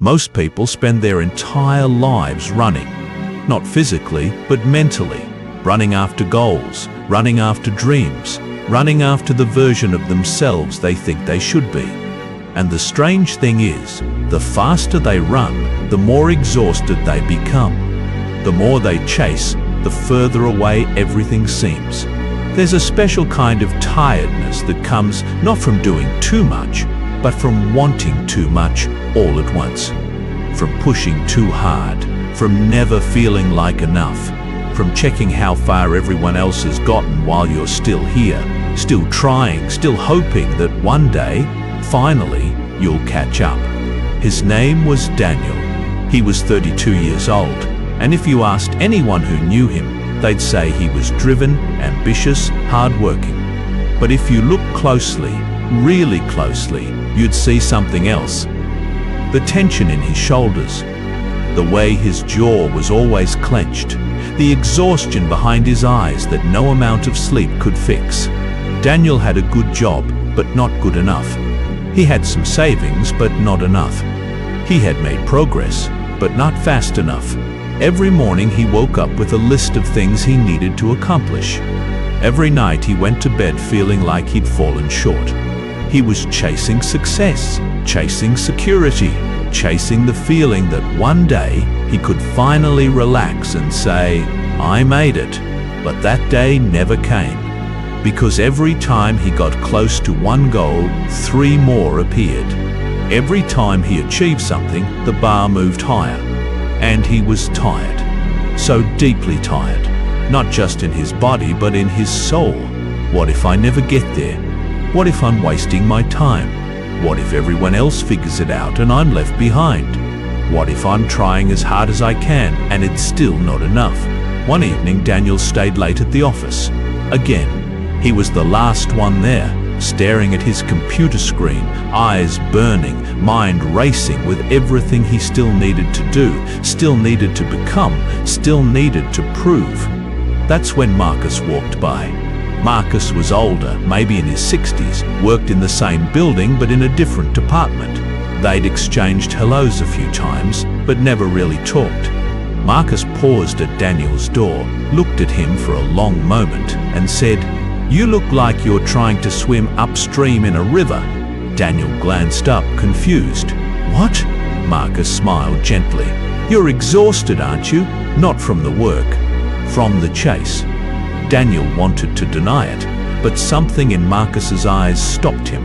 Most people spend their entire lives running, not physically, but mentally, running after goals, running after dreams, running after the version of themselves they think they should be. And the strange thing is, the faster they run, the more exhausted they become. The more they chase, the further away everything seems. There's a special kind of tiredness that comes not from doing too much, but from wanting too much all at once. From pushing too hard, from never feeling like enough, from checking how far everyone else has gotten while you're still here, still trying, still hoping that one day, finally, you'll catch up. His name was Daniel. He was 32 years old, and if you asked anyone who knew him, they'd say he was driven, ambitious, hard-working. But if you look closely, really closely, you'd see something else. The tension in his shoulders, the way his jaw was always clenched, the exhaustion behind his eyes that no amount of sleep could fix. Daniel had a good job, but not good enough. He had some savings, but not enough. He had made progress, but not fast enough. Every morning he woke up with a list of things he needed to accomplish. Every night he went to bed feeling like he'd fallen short. He was chasing success, chasing security, chasing the feeling that one day he could finally relax and say, "I made it." But that day never came, because every time he got close to one goal, 3 more appeared. Every time he achieved something, the bar moved higher. And he was tired, so deeply tired, not just in his body but in his soul. What if I never get there? What if I'm wasting my time? What if everyone else figures it out and I'm left behind? What if I'm trying as hard as I can and it's still not enough? One evening, Daniel stayed late at the office. Again, he was the last one there, staring at his computer screen, eyes burning, mind racing with everything he still needed to do, still needed to become, still needed to prove. That's when Marcus walked by. Marcus was older, maybe in his 60s, worked in the same building but in a different department. They'd exchanged hellos a few times, but never really talked. Marcus paused at Daniel's door, looked at him for a long moment, and said, "You look like you're trying to swim upstream in a river." Daniel glanced up, confused. "What?" Marcus smiled gently. "You're exhausted, aren't you? Not from the work, from the chase." Daniel wanted to deny it, but something in Marcus's eyes stopped him.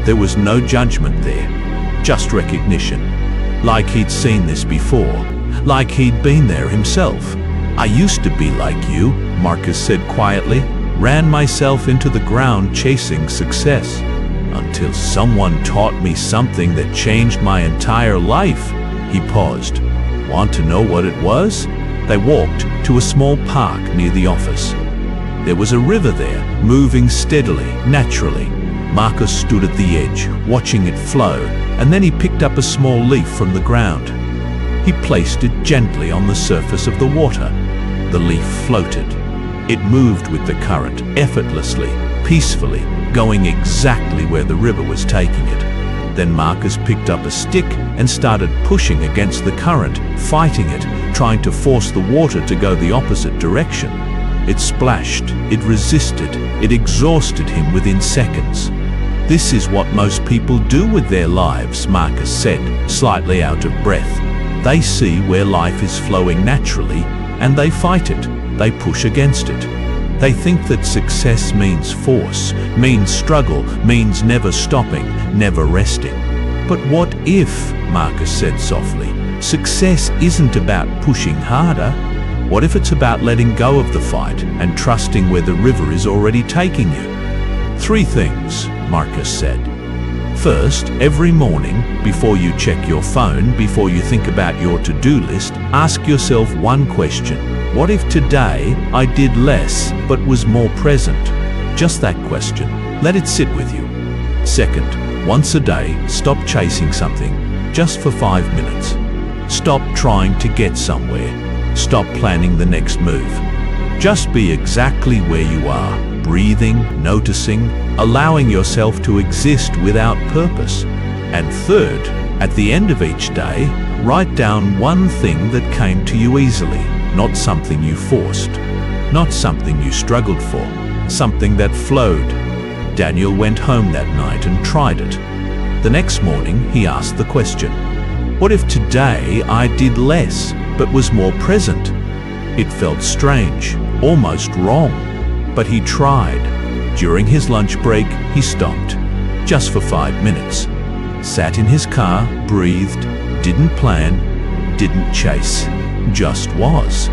There was no judgment there, just recognition. Like he'd seen this before, like he'd been there himself. "I used to be like you," Marcus said quietly. "Ran myself into the ground chasing success, until someone taught me something that changed my entire life." He paused. "Want to know what it was?" They walked to a small park near the office. There was a river there, moving steadily, naturally. Marcus stood at the edge, watching it flow, and then he picked up a small leaf from the ground. He placed it gently on the surface of the water. The leaf floated. It moved with the current, effortlessly, peacefully, going exactly where the river was taking it. Then Marcus picked up a stick and started pushing against the current, fighting it, trying to force the water to go the opposite direction. It splashed, it resisted, it exhausted him within seconds. "This is what most people do with their lives," Marcus said, slightly out of breath. "They see where life is flowing naturally, and they fight it. They push against it. They think that success means force, means struggle, means never stopping, never resting. But what if," Marcus said softly, "success isn't about pushing harder? What if it's about letting go of the fight and trusting where the river is already taking you?" 3 things, Marcus said. First, every morning, before you check your phone, before you think about your to-do list, ask yourself one question. What if today I did less but was more present? Just that question. Let it sit with you. Second, once a day, stop chasing something, just for 5 minutes. Stop trying to get somewhere. Stop planning the next move. Just be exactly where you are, breathing, noticing, allowing yourself to exist without purpose. And third, At the end of each day, write down one thing that came to you easily, not something you forced, not something you struggled for, something that flowed. Daniel went home that night and tried it. The next morning, he asked the question, what if today I did less, but was more present? It felt strange, almost wrong, but he tried. During his lunch break, he stopped, just for 5 minutes. Sat in his car, breathed, didn't plan, didn't chase, just was.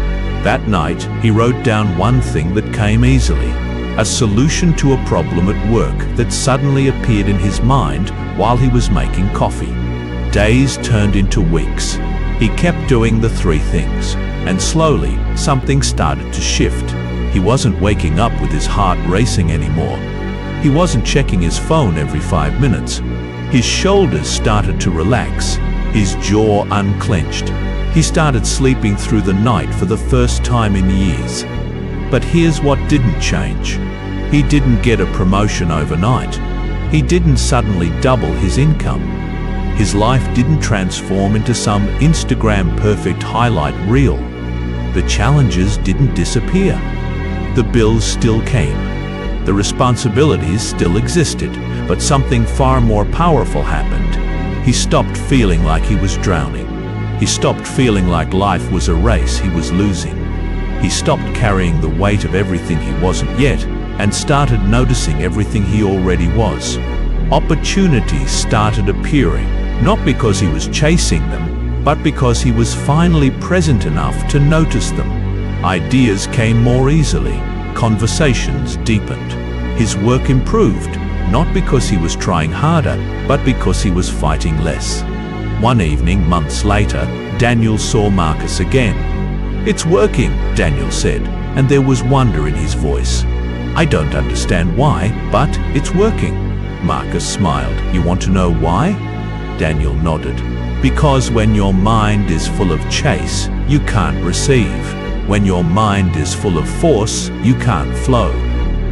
That night, he wrote down one thing that came easily, a solution to a problem at work that suddenly appeared in his mind while he was making coffee. Days turned into weeks. He kept doing the 3 things, and slowly, something started to shift. He wasn't waking up with his heart racing anymore. He wasn't checking his phone every 5 minutes. His shoulders started to relax, his jaw unclenched. He started sleeping through the night for the first time in years. But here's what didn't change. He didn't get a promotion overnight. He didn't suddenly double his income. His life didn't transform into some Instagram perfect highlight reel. The challenges didn't disappear. The bills still came. The responsibilities still existed, but something far more powerful happened. He stopped feeling like he was drowning. He stopped feeling like life was a race he was losing. He stopped carrying the weight of everything he wasn't yet and started noticing everything he already was. Opportunities started appearing, not because he was chasing them, but because he was finally present enough to notice them. Ideas came more easily. Conversations deepened. His work improved, not because he was trying harder, but because he was fighting less. One evening, months later, Daniel saw Marcus again. "It's working," Daniel said, and there was wonder in his voice. "I don't understand why, but it's working." Marcus smiled. "You want to know why?" Daniel nodded. "Because when your mind is full of chase, you can't receive. When your mind is full of force, you can't flow."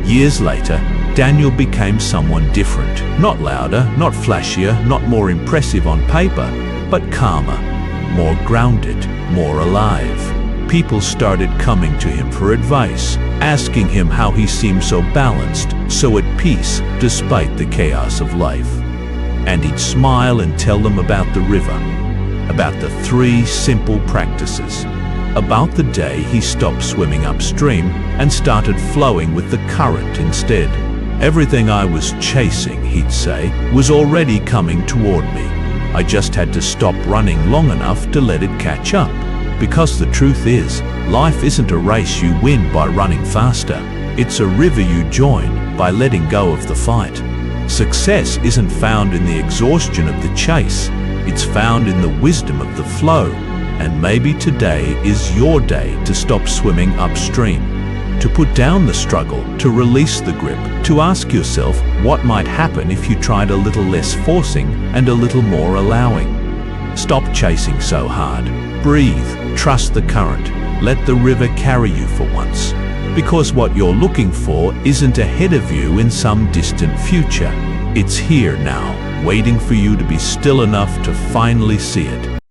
Years later, Daniel became someone different. Not louder, not flashier, not more impressive on paper, but calmer, more grounded, more alive. People started coming to him for advice, asking him how he seemed so balanced, so at peace, despite the chaos of life. And he'd smile and tell them about the river, about the 3 simple practices, about the day he stopped swimming upstream and started flowing with the current instead. Everything I was chasing, he'd say, was already coming toward me. I just had to stop running long enough to let it catch up. Because the truth is, life isn't a race you win by running faster. It's a river you join by letting go of the fight. Success isn't found in the exhaustion of the chase. It's found in the wisdom of the flow. And maybe today is your day to stop swimming upstream, to put down the struggle, to release the grip, to ask yourself what might happen if you tried a little less forcing and a little more allowing. Stop chasing so hard. Breathe, trust the current, let the river carry you for once. Because what you're looking for isn't ahead of you in some distant future. It's here now, waiting for you to be still enough to finally see it.